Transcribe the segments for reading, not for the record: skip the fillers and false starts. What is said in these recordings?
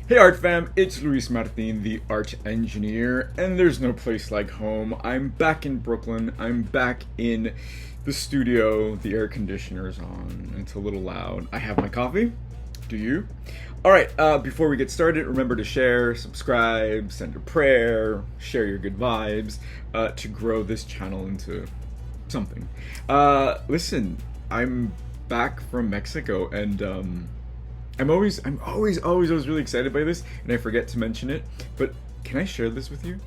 Hey Art Fam, it's Luis Martin, the art engineer, and there's no place like home. I'm back in Brooklyn. I'm back in the studio. The air conditioner's on. It's a little loud. I have my coffee. Do you? Alright, before we get started, remember to share, subscribe, send a prayer, share your good vibes to grow this channel into something. Listen, I'm back from Mexico, and I'm always really excited by this, and I forget to mention it, but can I share this with you?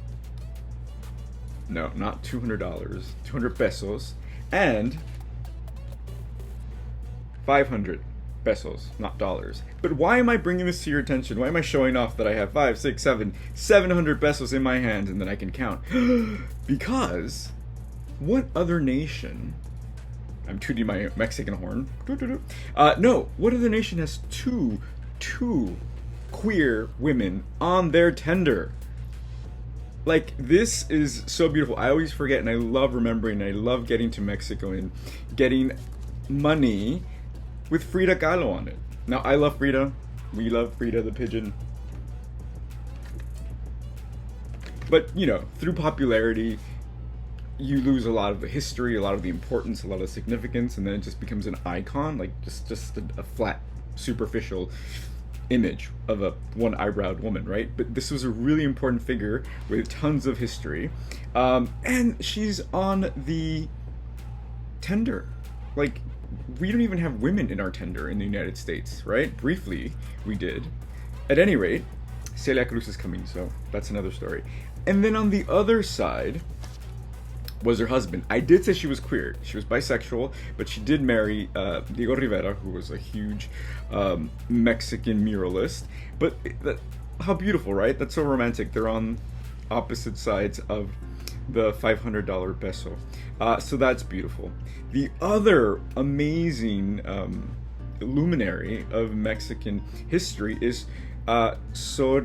No, not $200, 200 pesos, and 500 pesos, not dollars. But why am I bringing this to your attention? Why am I showing off that I have 5, 6, 7, 700 pesos in my hand and that I can count? Because what other nation... I'm tooting my Mexican horn. No, what other nation has two queer women on their tender? Like, this is so beautiful. I always forget, and I love remembering. I love getting to Mexico and getting money with Frida Kahlo on it. Now, I love Frida. We love Frida the pigeon. But, you know, through popularity, you lose a lot of the history, a lot of the importance, a lot of significance, and then it just becomes an icon, like just a flat, superficial image of a one-eyebrowed woman, right? But this was a really important figure with tons of history, and she's on the tender. Like, we don't even have women in our tender in the United States, right? Briefly, we did. At any rate, Celia Cruz is coming, so that's another story. And then on the other side was her husband. I did say she was queer. She was bisexual, but she did marry Diego Rivera, who was a huge Mexican muralist. But how beautiful, right? That's so romantic. They're on opposite sides of the $500 peso. So that's beautiful. The other amazing luminary of Mexican history is Sor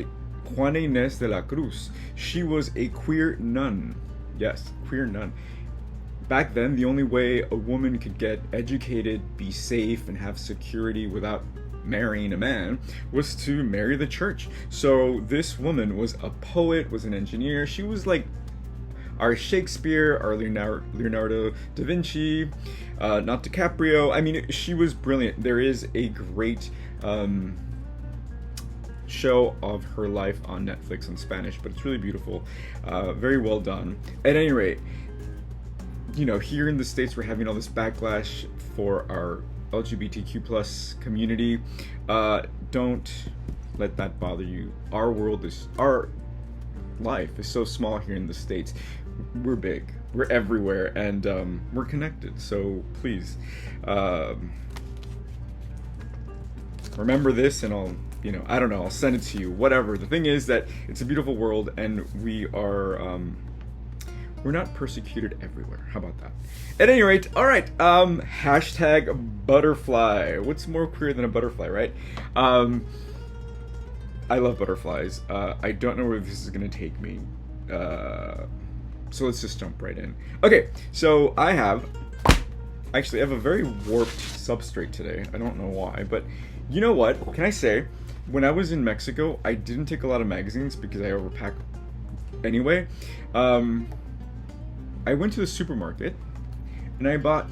Juana Inés de la Cruz. She was a queer nun. Yes, queer nun. Back then, the only way a woman could get educated, be safe, and have security without marrying a man was to marry the church. So this woman was a poet, was an engineer. She was like our Shakespeare, our Leonardo da Vinci, not DiCaprio. I mean, she was brilliant. There is a great show of her life on Netflix in Spanish, but it's really beautiful, very well done. At any rate, you know, here in the States we're having all this backlash for our LGBTQ plus community. Don't let that bother you. Our life is so small here in the States. We're big, we're everywhere, and we're connected, so please remember this, and I don't know, I'll send it to you, whatever. The thing is that it's a beautiful world, and we are, we're not persecuted everywhere. How about that? At any rate, alright, hashtag butterfly. What's more queer than a butterfly, right? I love butterflies. I don't know where this is gonna take me. So let's just jump right in. Okay, so I have a very warped substrate today. I don't know why, but you know what? Can I say, when I was in Mexico, I didn't take a lot of magazines because I overpack anyway. I went to the supermarket and I bought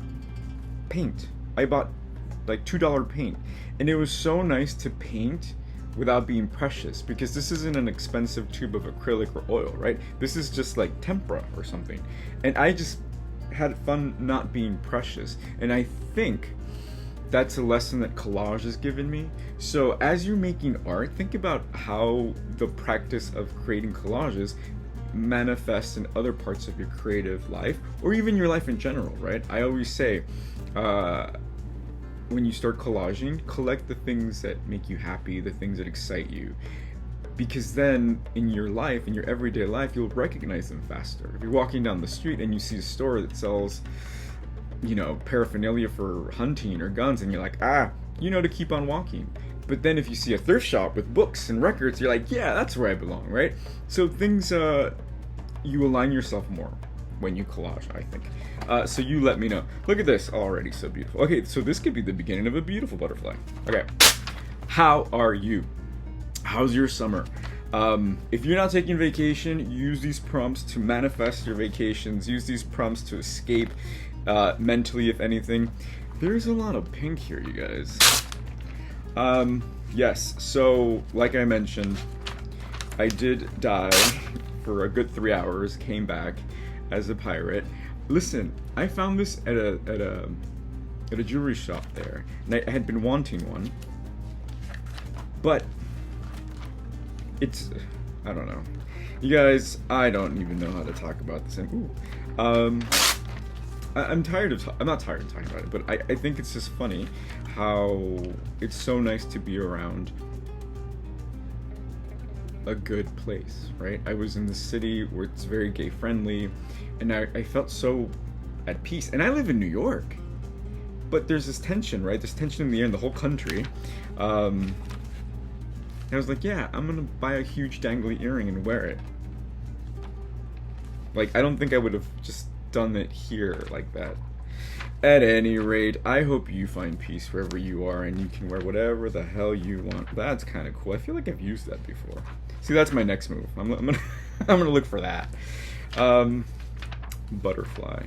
paint. I bought like $2 paint. And it was so nice to paint without being precious, because this isn't an expensive tube of acrylic or oil, right? This is just like tempera or something. And I just had fun not being precious. And I think that's a lesson that collage has given me. So as you're making art, think about how the practice of creating collages manifests in other parts of your creative life, or even your life in general, right? I always say, when you start collaging, collect the things that make you happy, the things that excite you. Because then in your life, in your everyday life, you'll recognize them faster. If you're walking down the street and you see a store that sells, you know, paraphernalia for hunting or guns, and you're like, you know to keep on walking. But then if you see a thrift shop with books and records, you're like, yeah, that's where I belong, right? So things, you align yourself more when you collage, I think. So you let me know. Look at this, already so beautiful. Okay, so this could be the beginning of a beautiful butterfly. Okay, how are you? How's your summer? If you're not taking vacation, use these prompts to manifest your vacations. Use these prompts to escape mentally, if anything. There's a lot of pink here, you guys. Yes, so like I mentioned, I did die for a good 3 hours, came back as a pirate. Listen, I found this at a jewelry shop there, and I had been wanting one, but it's, I don't know. You guys, I don't even know how to talk about this. I'm tired of, I'm not tired of talking about it, but I think it's just funny how it's so nice to be around a good place, right? I was in the city where it's very gay friendly, and I felt so at peace. And I live in New York, but there's this tension, right? There's tension in the air in the whole country. And I was like, yeah, I'm gonna buy a huge dangly earring and wear it. Like, I don't think I would have just done it here like that. At any rate, I hope you find peace wherever you are and you can wear whatever the hell you want. That's kind of cool. I feel like I've used that before. See, that's my next move. I'm gonna I'm gonna look for that. Butterfly.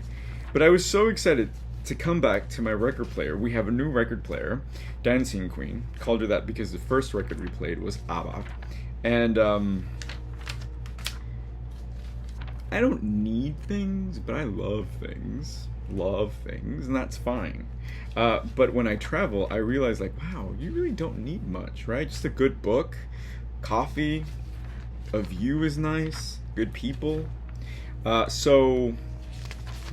But I was so excited to come back to my record player. We have a new record player, Dancing Queen. Called her that because the first record we played was ABBA. And I don't need things, but I love things. And that's fine. But when I travel, I realize, like, wow, you really don't need much, right? Just a good book, coffee, a view is nice, good people. So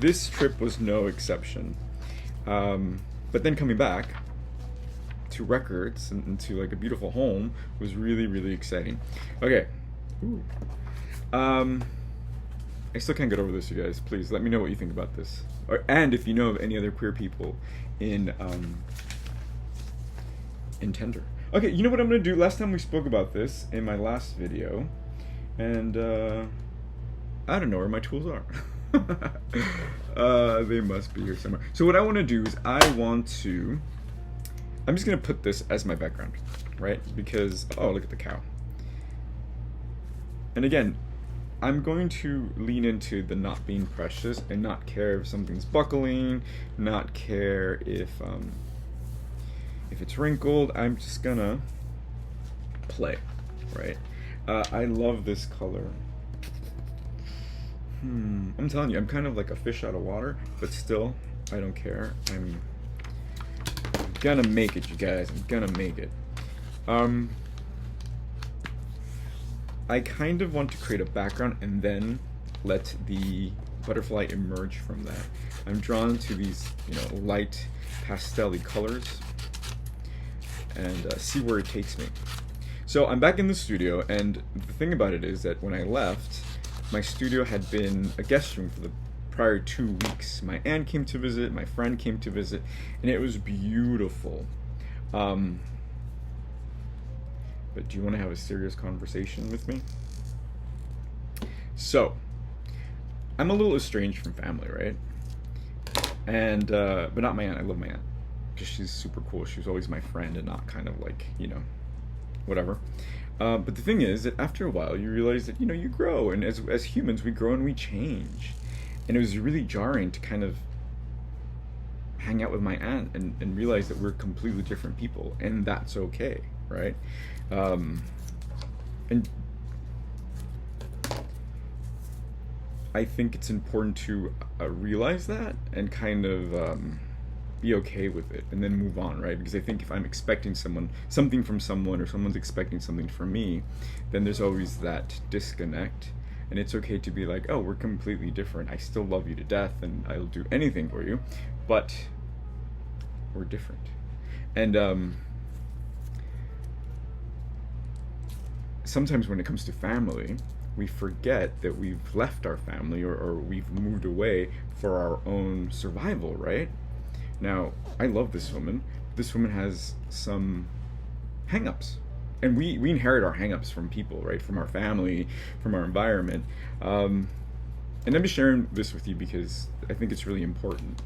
this trip was no exception. But then coming back to records and to like a beautiful home was really, really exciting. Okay. Ooh. I still can't get over this, you guys. Please let me know what you think about this, and if you know of any other queer people in Tinder. Okay, you know what I'm gonna do? Last time we spoke about this in my last video, and I don't know where my tools are. They must be here somewhere. So what I want to do is I'm just gonna put this as my background, right? Because look at the cow. And again, I'm going to lean into the not being precious and not care if something's buckling, not care if it's wrinkled. I'm just gonna play, right? I love this color. I'm telling you, I'm kind of like a fish out of water, but still, I don't care. I'm gonna make it, you guys. I'm gonna make it. I kind of want to create a background and then let the butterfly emerge from that. I'm drawn to these, light pastel-y colors, and see where it takes me. So I'm back in the studio, and the thing about it is that when I left, my studio had been a guest room for the prior 2 weeks. My aunt came to visit, my friend came to visit, and it was beautiful. But do you want to have a serious conversation with me? So, I'm a little estranged from family, right? And, but not my aunt. I love my aunt because she's super cool. She was always my friend and not kind of like, whatever. But the thing is that after a while, you realize that, you grow. And as humans, we grow and we change. And it was really jarring to kind of hang out with my aunt and realize that we're completely different people. And that's okay, right? And I think it's important to realize that and kind of be okay with it and then move on, right? Because I think if I'm expecting something from someone, or someone's expecting something from me, then there's always that disconnect. And it's okay to be like, oh, we're completely different. I still love you to death and I'll do anything for you, but we're different. And sometimes when it comes to family, we forget that we've left our family or we've moved away for our own survival, right? Now, I love this woman. This woman has some hang-ups. And we inherit our hang-ups from people, right? From our family, from our environment. And I'm just sharing this with you because I think it's really important.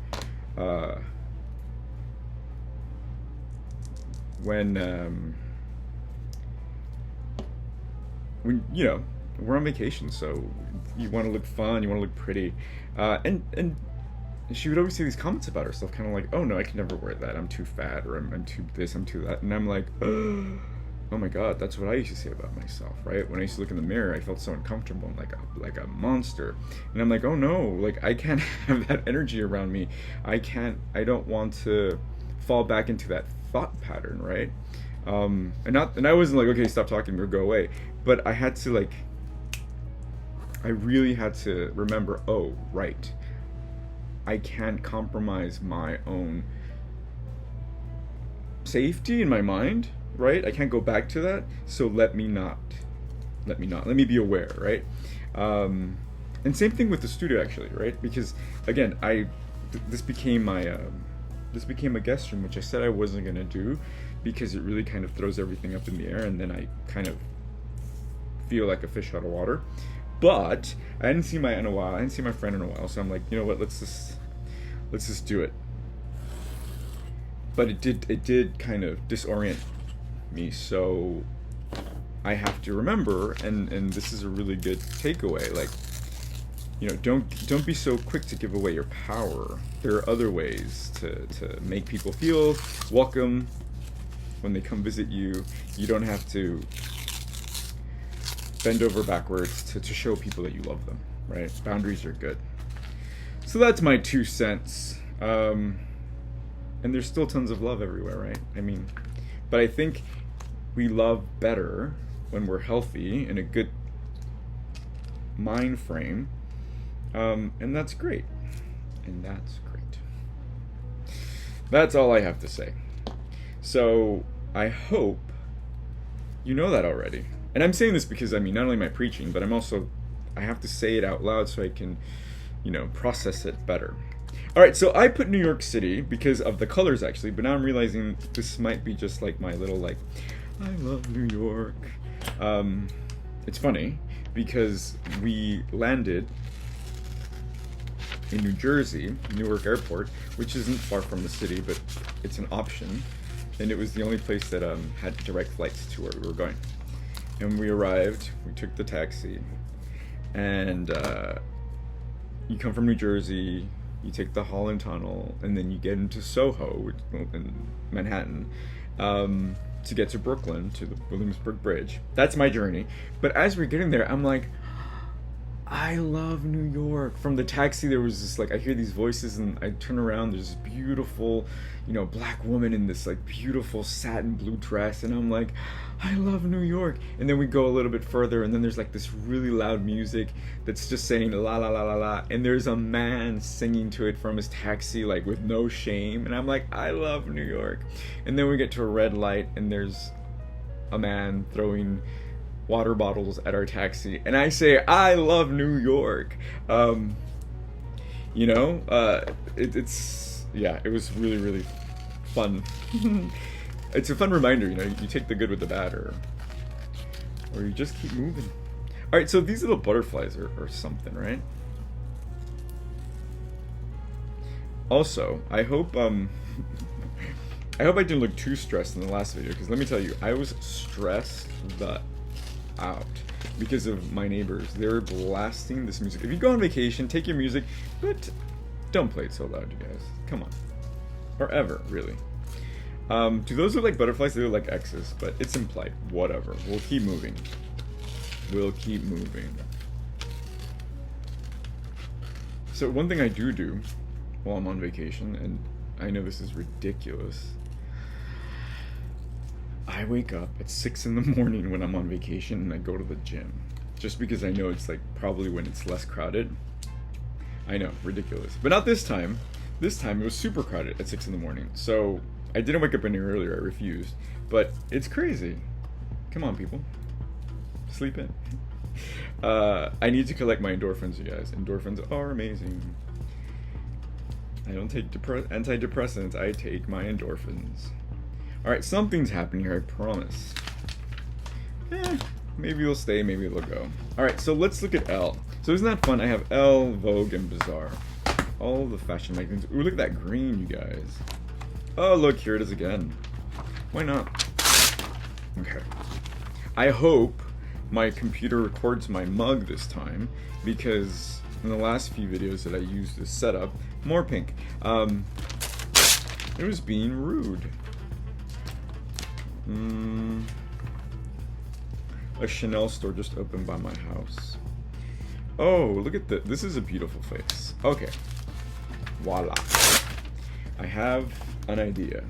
when, you know, we're on vacation, so you want to look fun, you want to look pretty, and she would always say these comments about herself, kind of like, "Oh no, I can never wear that. I'm too fat, or I'm too this, I'm too that." And I'm like, "Oh my God, that's what I used to say about myself, right? When I used to look in the mirror, I felt so uncomfortable, and like a monster." And I'm like, "Oh no, like I can't have that energy around me. I don't want to fall back into that thought pattern, right?" And I wasn't like, "Okay, stop talking or go away," but I had to like, I really had to remember, oh right, I can't compromise my own safety in my mind, right? I can't go back to that, so let me be aware, right? And same thing with the studio, actually, right? Because again, this became a guest room, which I said I wasn't gonna do because it really kind of throws everything up in the air, and then I kind of feel like a fish out of water. But I hadn't seen I hadn't seen my friend in a while, so I'm like, you know what? Let's just do it. But it did kind of disorient me, so I have to remember, and this is a really good takeaway. Like, you know, don't be so quick to give away your power. There are other ways to make people feel welcome when they come visit you. You don't have to bend over backwards to show people that you love them, right? Boundaries are good. So that's my 2 cents. And there's still tons of love everywhere, right? I mean, but I think we love better when we're healthy, in a good mind frame. And that's great. That's all I have to say. So I hope you know that already. And I'm saying this because, I mean, not only am I preaching, but I have to say it out loud so I can, you know, process it better. All right, so I put New York City because of the colors, actually, but now I'm realizing this might be just like my little, like, I love New York. It's funny because we landed in New Jersey, Newark Airport, which isn't far from the city, but it's an option. And it was the only place that had direct flights to where we were going. And we arrived, we took the taxi, and you come from New Jersey, you take the Holland Tunnel, and then you get into Soho, in Manhattan, to get to Brooklyn, to the Williamsburg Bridge. That's my journey. But as we're getting there, I'm like, I love New York. From the taxi, there was this, like, I hear these voices, and I turn around, there's this beautiful, you know, black woman in this, like, beautiful satin blue dress, and I'm like, I love New York. And then we go a little bit further, and then there's, like, this really loud music that's just saying la la la la la, and there's a man singing to it from his taxi, like, with no shame, and I'm like, I love New York. And then we get to a red light, and there's a man throwing water bottles at our taxi, and I say, I love New York. You know, it was really, really fun. It's a fun reminder, you know, you take the good with the bad, or you just keep moving. All right, so these little butterflies are something, right? Also, I hope I didn't look too stressed in the last video, because let me tell you, I was stressed out because of my neighbors. They were blasting this music. If you go on vacation, take your music, but don't play it so loud, you guys. Come on. Or ever, really. Do those look like butterflies? They look like X's, but it's implied. Whatever. We'll keep moving. So one thing I do while I'm on vacation, and I know this is ridiculous, I wake up at 6 in the morning when I'm on vacation, and I go to the gym. Just because I know it's, like, probably when it's less crowded. I know, ridiculous. But not this time. This time it was super crowded at 6 in the morning. So I didn't wake up any earlier, I refused. But it's crazy. Come on, people. Sleep in. I need to collect my endorphins, you guys. Endorphins are amazing. I don't take antidepressants, I take my endorphins. Alright, something's happening here, I promise. Maybe it'll stay, maybe it'll go. Alright, so let's look at Elle. So isn't that fun? I have Elle, Vogue, and Bazaar. All the fashion magazines. Ooh, look at that green, you guys. Oh, look, here it is again. Why not? Okay. I hope my computer records my mug this time because in the last few videos that I used this setup, more pink, it was being rude. A Chanel store just opened by my house. Oh, look at this. This is a beautiful face. Okay. Voila. I have an idea.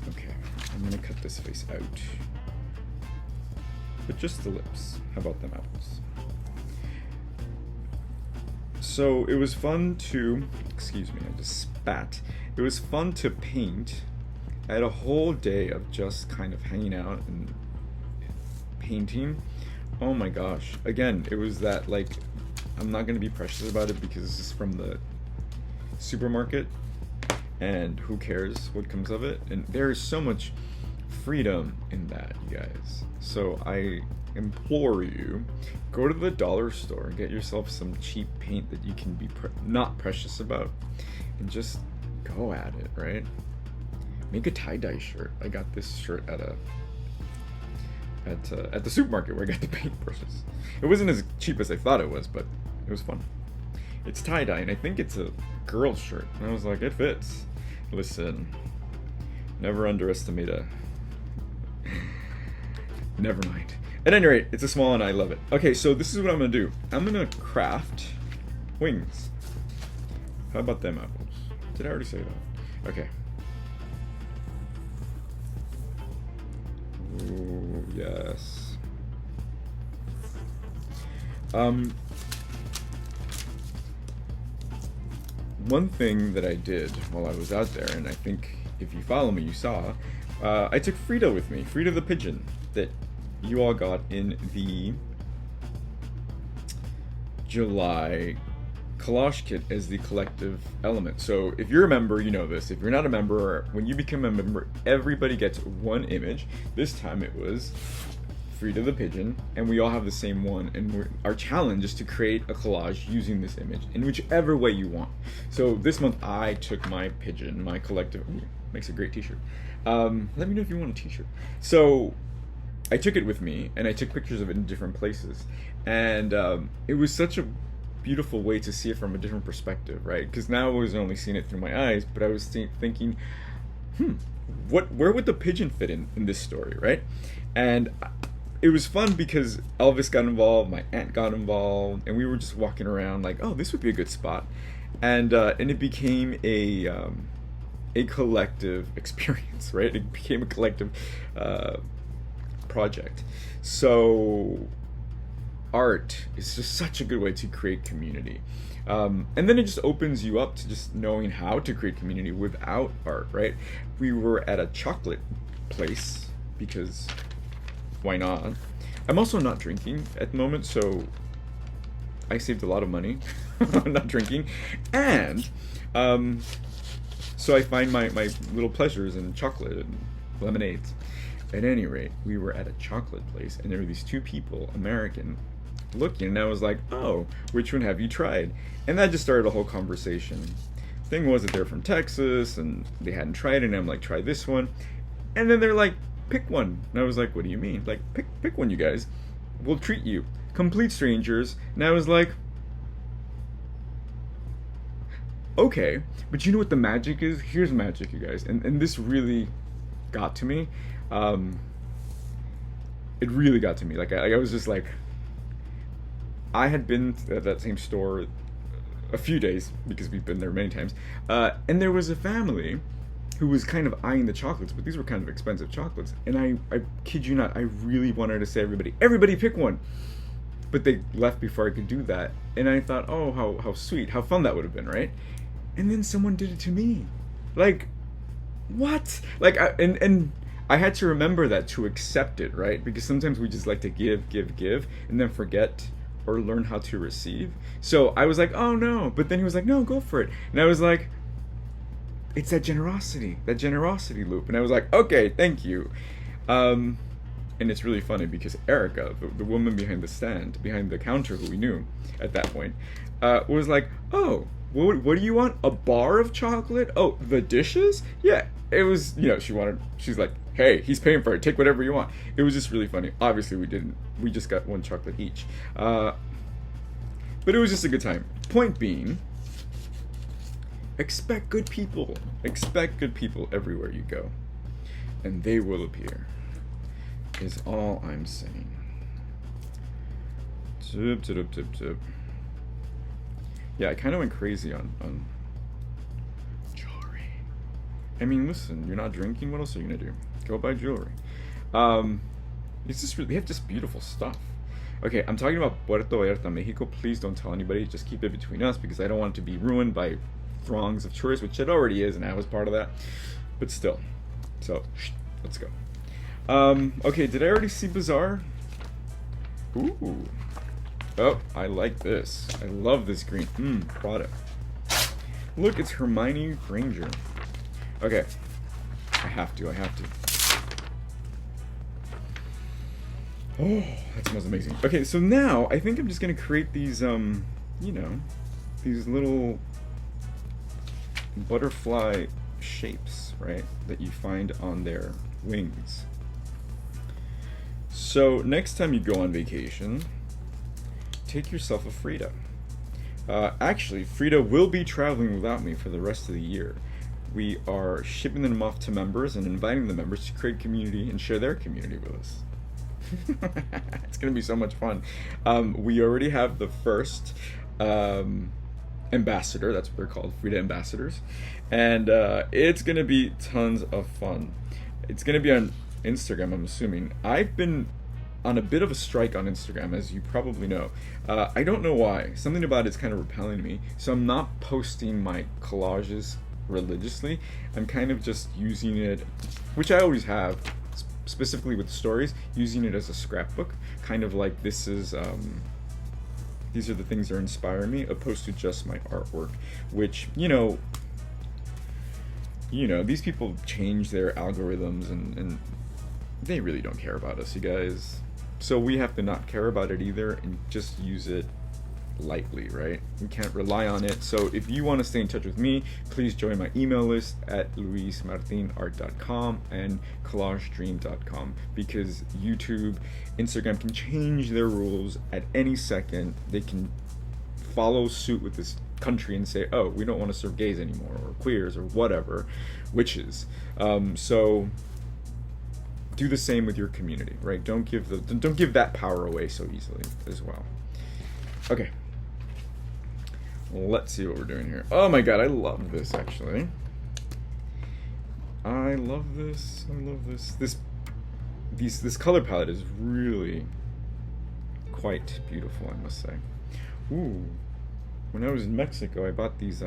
Okay, I'm gonna cut this face out. But just the lips. How about them apples? So it was fun to, excuse me, I just spat. It was fun to paint. I had a whole day of just kind of hanging out and painting. Oh my gosh. Again, it was that, like, I'm not gonna be precious about it because this is from the supermarket and who cares what comes of it, and there is so much freedom in that, you guys. So I implore you, go to the dollar store and get yourself some cheap paint that you can be not precious about, and just go at it, right? Make a tie-dye shirt. I got this shirt at the supermarket where I got the paint brushes. It wasn't as cheap as I thought it was, but it was fun. It's tie-dye, and I think it's a girl's shirt. And I was like, it fits. Listen, never underestimate a... Never mind. At any rate, it's a small and I love it. Okay, so this is what I'm gonna do. I'm gonna craft wings. How about them apples? Did I already say that? Okay. Ooh, yes. One thing that I did while I was out there, and I think if you follow me, you saw, I took Frida with me, Frida the pigeon, that you all got in the July Collage Kit as the collective element. So if you're a member, you know this. If you're not a member, when you become a member, everybody gets one image. This time it was Frida the pigeon, and we all have the same one, and our challenge is to create a collage using this image in whichever way you want. So this month I took my pigeon, my collective, ooh, makes a great t-shirt. Let me know if you want a t-shirt. So I took it with me, and I took pictures of it in different places, and it was such a beautiful way to see it from a different perspective, right? Because now I was only seeing it through my eyes, but I was thinking, where would the pigeon fit in this story, right? And it was fun because Elvis got involved, my aunt got involved, and we were just walking around like, oh, this would be a good spot, and it became a collective experience, right? It became a collective project. So art is just such a good way to create community, and then it just opens you up to just knowing how to create community without art, right? We were at a chocolate place because why not? I'm also not drinking at the moment, so I saved a lot of money not drinking, and so I find my little pleasures in chocolate and lemonades. At any rate, we were at a chocolate place, and there were these two people, American, looking, and I was like, oh, which one have you tried? And that just started a whole conversation. Thing was that they're from Texas, and they hadn't tried it, and I'm like, try this one. And then they're like, pick one. And I was like, what do you mean? Like, pick one, you guys. We'll treat you. Complete strangers. And I was like, okay. But you know what the magic is? Here's magic, you guys. And this really got to me. It really got to me. Like, I was just like, I had been at that same store a few days because we've been there many times. And there was a family who was kind of eyeing the chocolates, but these were kind of expensive chocolates. And I kid you not, I really wanted to say everybody pick one. But they left before I could do that. And I thought, oh, how sweet, how fun that would have been, right? And then someone did it to me. Like, what? Like, and I had to remember that to accept it, right? Because sometimes we just like to give, and then forget or learn how to receive. So I was like, oh no. But then he was like, no, go for it. And I was like, it's that generosity loop. And I was like, okay, thank you. And it's really funny because Erica, the woman behind the stand, behind the counter who we knew at that point, was like, oh, what do you want? A bar of chocolate? Oh, the dishes? Yeah, it was, she's like, hey, he's paying for it, take whatever you want. It was just really funny. Obviously we didn't, we just got one chocolate each. But it was just a good time. Point being, expect good people. Expect good people everywhere you go. And they will appear, is all I'm saying. Tip, tip, tip, tip. Yeah, I kind of went crazy on jewelry. I mean, listen, you're not drinking, what else are you gonna do? Go buy jewelry. It's just really, they have just beautiful stuff. Okay, I'm talking about Puerto Vallarta, Mexico. Please don't tell anybody, just keep it between us, because I don't want it to be ruined by throngs of tourists, which it already is, and I was part of that. But still, so, let's go. Okay, did I already see Bazaar? Ooh. Oh, I like this. I love this green. Product. Look, it's Hermione Granger. Okay. I have to. Oh, that smells amazing. Okay, so now I think I'm just gonna create these, these little butterfly shapes, right, that you find on their wings. So next time you go on vacation, take yourself a Frida. Actually, Frida will be traveling without me for the rest of the year. We are shipping them off to members and inviting the members to create community and share their community with us. It's gonna be so much fun. We already have the first ambassador, that's what they're called, Frida ambassadors, and it's gonna be tons of fun. It's gonna be on Instagram, I'm assuming. I've been on a bit of a strike on Instagram, as you probably know. I don't know why. Something about it's kind of repelling me. So I'm not posting my collages religiously. I'm kind of just using it, which I always have, specifically with stories, using it as a scrapbook. Kind of like this is, these are the things that are inspiring me, opposed to just my artwork, which, these people change their algorithms and they really don't care about us, you guys. So we have to not care about it either and just use it lightly, right? We can't rely on it. So if you want to stay in touch with me, please join my email list at luismartinart.com and collagedream.com, because YouTube, Instagram can change their rules at any second. They can follow suit with this country and say, oh, we don't want to serve gays anymore, or queers, or whatever, witches. So do the same with your community, right? Don't give that power away so easily as well. Okay, let's see what we're doing here. Oh my god, I love this, actually. I love this. This color palette is really quite beautiful, I must say. Ooh, when I was in Mexico, I bought these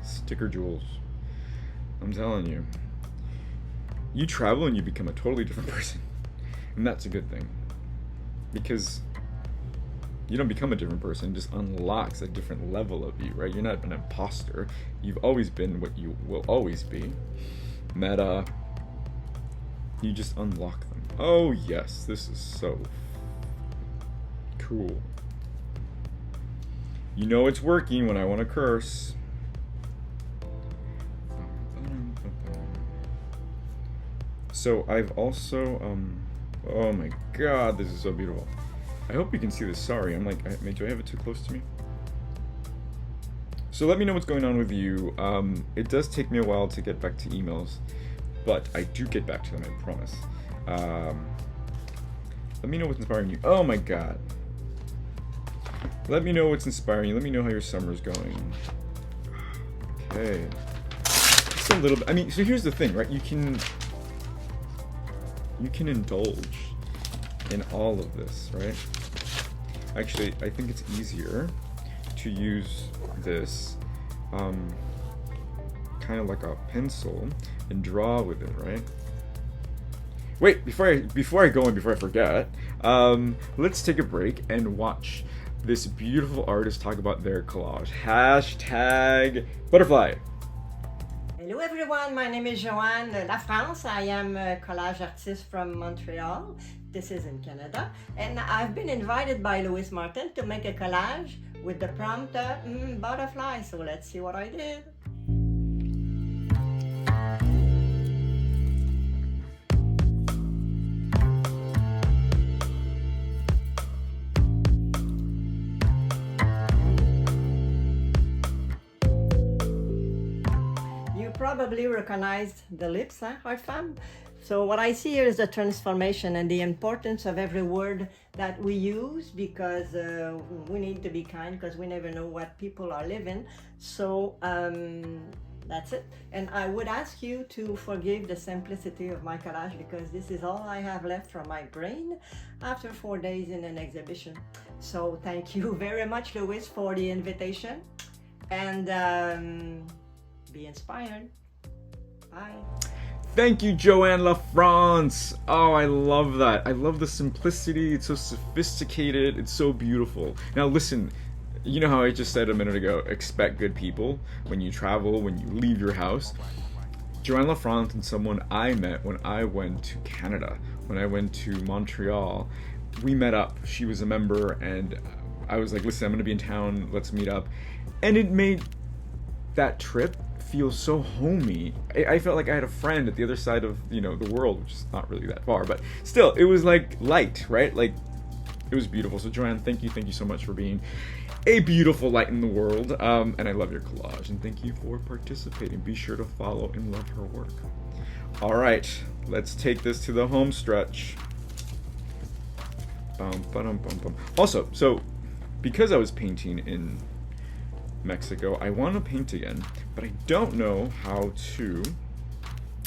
sticker jewels. I'm telling you. You travel and you become a totally different person. And that's a good thing. Because you don't become a different person, it just unlocks a different level of you, right? You're not an imposter. You've always been what you will always be. Meta. You just unlock them. Oh yes, this is so cool. You know it's working when I want to curse. So I've also, oh my god, this is so beautiful. I hope you can see this. Sorry, I'm like, do I have it too close to me? So let me know what's going on with you. It does take me a while to get back to emails, but I do get back to them, I promise. Let me know what's inspiring you. Oh my god. Let me know what's inspiring you. Let me know how your summer's going. Okay. Just a little bit. I mean, so here's the thing, right? You can indulge in all of this, right? Actually, I think it's easier to use this kind of like a pencil and draw with it, right? Wait, before I go and before I forget, let's take a break and watch this beautiful artist talk about their collage. Hashtag butterfly. Hello everyone, my name is Joanne La France. I am a collage artist from Montreal. This is in Canada. And I've been invited by Louis Martin to make a collage with the prompt butterfly. So let's see what I did. Probably recognized the lips, Art Femme? So what I see here is the transformation and the importance of every word that we use, because we need to be kind, because we never know what people are living. So that's it. And I would ask you to forgive the simplicity of my collage, because this is all I have left from my brain after 4 days in an exhibition. So thank you very much, Louis, for the invitation. And be inspired. Bye. Thank you, Joanne La France. Oh, I love that. I love the simplicity. It's so sophisticated. It's so beautiful. Now listen, you know how I just said a minute ago, expect good people when you travel, when you leave your house. Joanne La France and someone I met when I went to Canada, when I went to Montreal, we met up. She was a member and I was like, listen, I'm going to be in town. Let's meet up. And it made that trip feel so homey. I felt like I had a friend at the other side of, the world, which is not really that far, but still, it was like light, right? Like, it was beautiful. So Joanne, thank you so much for being a beautiful light in the world. And I love your collage, and thank you for participating. Be sure to follow and love her work. All right, let's take this to the home stretch. Also, so because I was painting in Mexico, I want to paint again, but I don't know how to.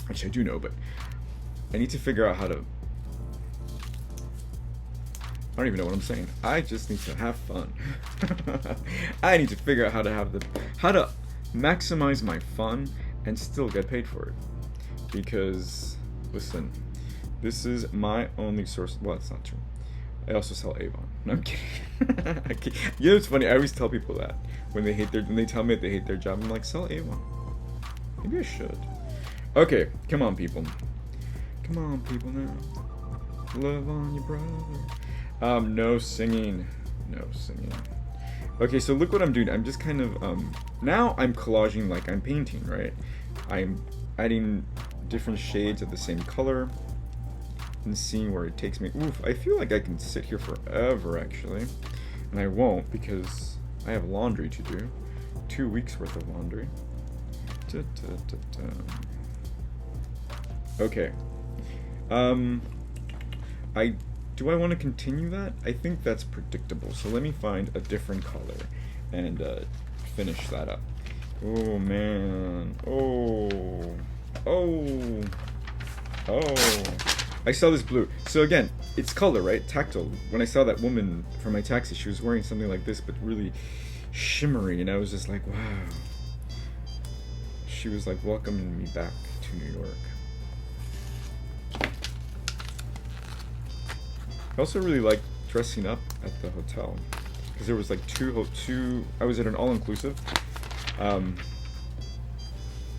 Actually, I do know, but I need to figure out how to. I don't even know what I'm saying. I just need to have fun. I need to figure out how to maximize my fun and still get paid for it. Because listen, this is my only source. Well, it's not true. I also sell Avon. No, I'm kidding. You know, it's funny. I always tell people that when they tell me that they hate their job. I'm like, sell Avon. Maybe I should. Okay, come on, people. Come on, people now. Love on your brother. No singing. No singing. Okay, so look what I'm doing. I'm just kind of now I'm collaging like I'm painting, right? I'm adding different shades of the same color and seeing where it takes me. Oof, I feel like I can sit here forever, actually. And I won't, because I have laundry to do. 2 weeks worth of laundry. Okay. Do I want to continue that? I think that's predictable. So let me find a different color and finish that up. Oh, man. Oh. I saw this blue. So again, it's color, right? Tactile. When I saw that woman from my taxi, she was wearing something like this, but really shimmery, and I was just like, wow. She was like welcoming me back to New York. I also really like dressing up at the hotel, because there was like two. I was at an all-inclusive, and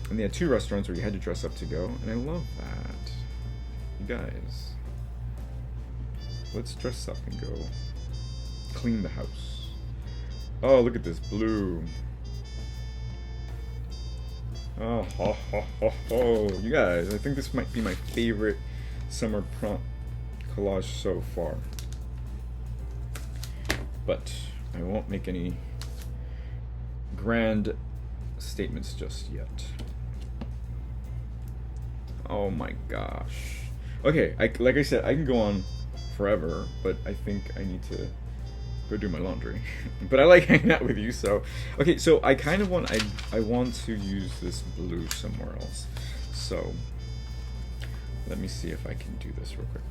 they had 2 restaurants where you had to dress up to go, and I love that. You guys, let's dress up and go clean the house. Oh, look at this blue. Oh, ho, ho, ho, ho. You guys, I think this might be my favorite summer prompt collage so far. But I won't make any grand statements just yet. Oh my gosh. Okay, like I said, I can go on forever, but I think I need to go do my laundry. But I like hanging out with you, so okay. So I kind of want I want to use this blue somewhere else. So let me see if I can do this real quick.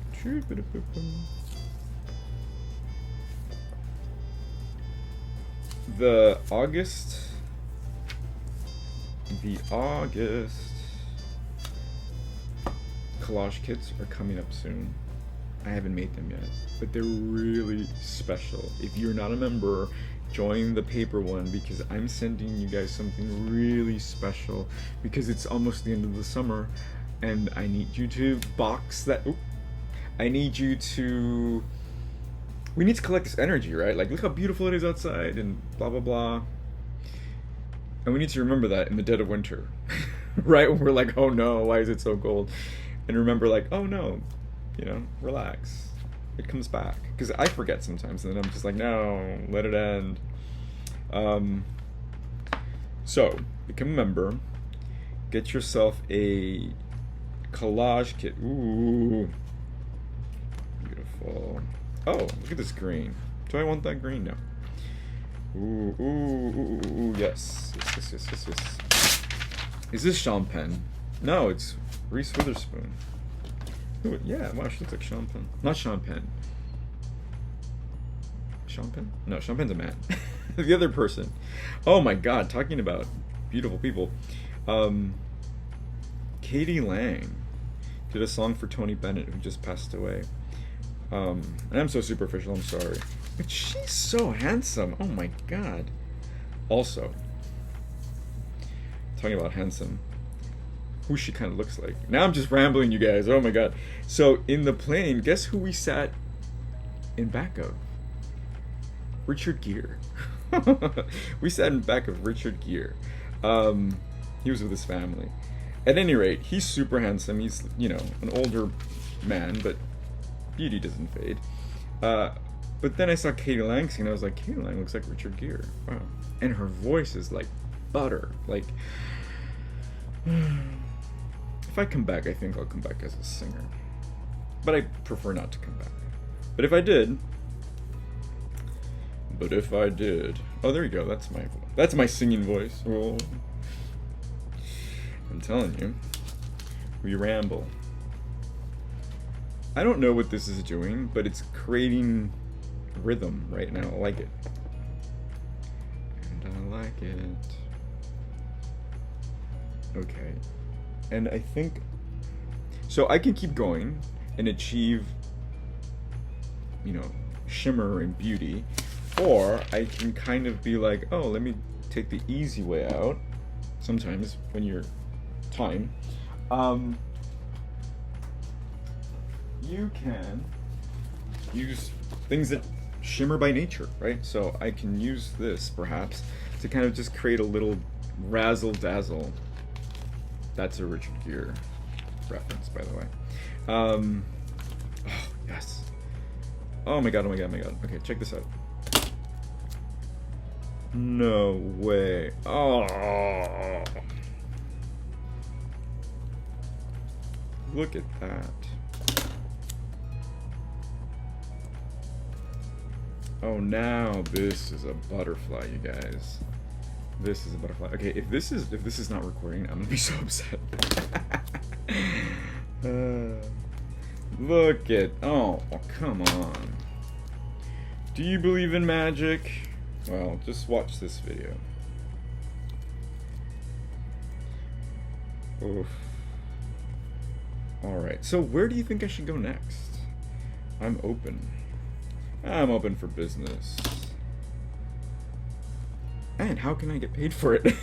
The August collage kits are coming up soon. I haven't made them yet, but they're really special. If you're not a member, join the paper one, because I'm sending you guys something really special, because it's almost the end of the summer and I need you to box that. I need you to. We need to collect this energy, right? Like, look how beautiful it is outside, and blah blah blah. And we need to remember that in the dead of winter, right? When we're like, oh no, why is it so cold? And remember, like, oh no, relax. It comes back. Because I forget sometimes, and then I'm just like, no, let it end. So, become a member. Get yourself a collage kit. Ooh. Beautiful. Oh, look at this green. Do I want that green? No. Ooh, yes. Yes. Is this Sean Penn? No, it's Reese Witherspoon. Ooh, yeah, wow, she looks like Sean Penn. Not Sean Penn. Sean Penn? No, Sean Penn's a man. The other person. Oh my god, talking about beautiful people. Katie Lang did a song for Tony Bennett, who just passed away. And I'm so superficial, I'm sorry. But she's so handsome. Oh my god. Also, talking about handsome, who she kind of looks like. Now I'm just rambling, you guys. Oh my god. So in the plane, guess who we sat in back of? Richard Gere. We sat in back of Richard Gere. He was with his family. At any rate, he's super handsome. He's, an older man, but beauty doesn't fade. But then I saw Katie Lang sing, and I was like, Katie Lang looks like Richard Gere. Wow. And her voice is like butter. Like, if I come back, I think I'll come back as a singer. But I prefer not to come back. But if I did... Oh, there you go. That's my singing voice. Oh. I'm telling you. We ramble. I don't know what this is doing, but it's creating rhythm right now. I like it. And I like it. Okay. And I think... So I can keep going and achieve, shimmer and beauty. Or I can kind of be like, oh, let me take the easy way out. Sometimes when you're time. You can use things that shimmer by nature, right? So I can use this, perhaps, to kind of just create a little razzle-dazzle. That's a Richard Gere reference, by the way. Oh, yes. Oh my god. Okay, check this out. No way. Oh. Look at that. Oh, now this is a butterfly, you guys. This is a butterfly. Okay, if this is not recording, I'm gonna be so upset. Look at... Oh, come on. Do you believe in magic? Well, just watch this video. Oof. Alright, so where do you think I should go next? I'm open. I'm open for business. And how can I get paid for it?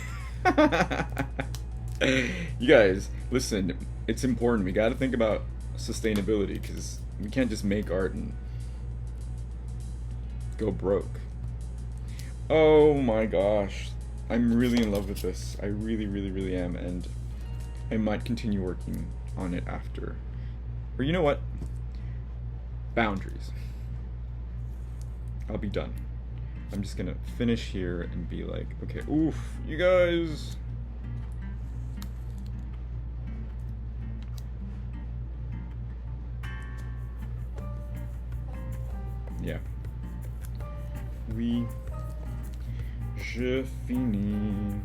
You guys, listen, it's important. We gotta think about sustainability, because we can't just make art and go broke. Oh my gosh. I'm really in love with this. I really, really, really am, and I might continue working on it after. Or you know what? Boundaries. I'll be done. I'm just gonna finish here and be like, okay, oof, you guys. Yeah. Oui. Je finis.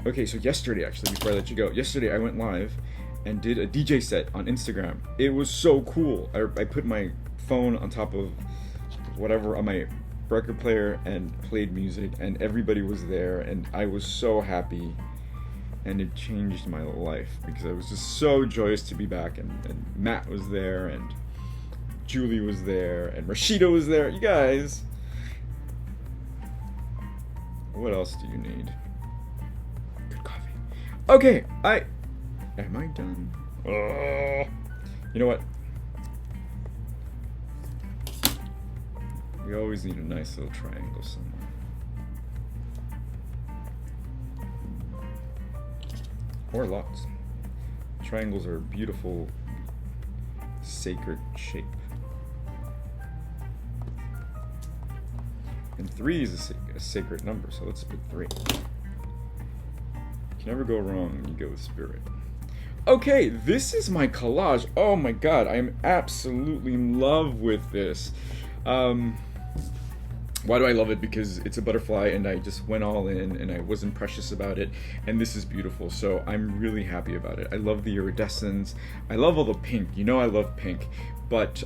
Okay, so yesterday, actually, before I let you go, yesterday I went live and did a DJ set on Instagram. It was so cool. I put my phone on top of whatever on my record player and played music, and everybody was there, and I was so happy, and it changed my life because I was just so joyous to be back, and Matt was there, and Julie was there, and Rashida was there. You guys, what else do you need? Good coffee. Okay, am I done? You know what? We always need a nice little triangle somewhere. Or lots. Triangles are a beautiful, sacred shape. And 3 is a sacred number, so let's put 3. You can never go wrong when you go with spirit. Okay, this is my collage. Oh my god, I am absolutely in love with this. Why do I love it? Because it's a butterfly and I just went all in and I wasn't precious about it, and this is beautiful, so I'm really happy about it. I love the iridescence. I love all the pink. You know I love pink, but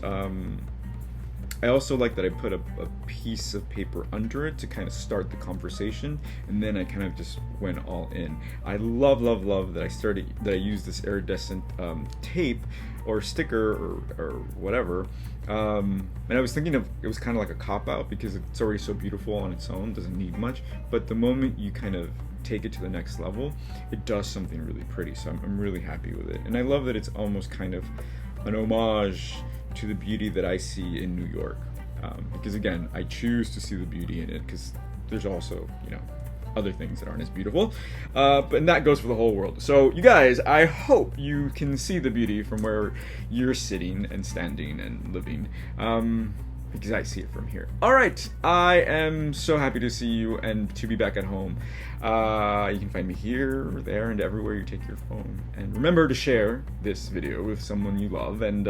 I also like that I put a piece of paper under it to kind of start the conversation, and then I kind of just went all in. I love that I used this iridescent tape or sticker or whatever, and I was thinking of it was kind of like a cop-out because it's already so beautiful on its own, doesn't need much, but the moment you kind of take it to the next level, it does something really pretty, so I'm really happy with it. And I love that it's almost kind of an homage to the beauty that I see in New York, because again, I choose to see the beauty in it because there's also, you know, other things that aren't as beautiful, and that goes for the whole world. So you guys, I hope you can see the beauty from where you're sitting and standing and living, because I see it from here. All right, I am so happy to see you and to be back at home. You can find me here, there, and everywhere you take your phone. And remember to share this video with someone you love, and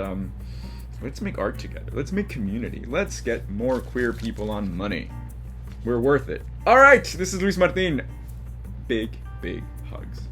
let's make art together. Let's make community. Let's get more queer people on money. We're worth it. All right, this is Luis Martin. Big, big hugs.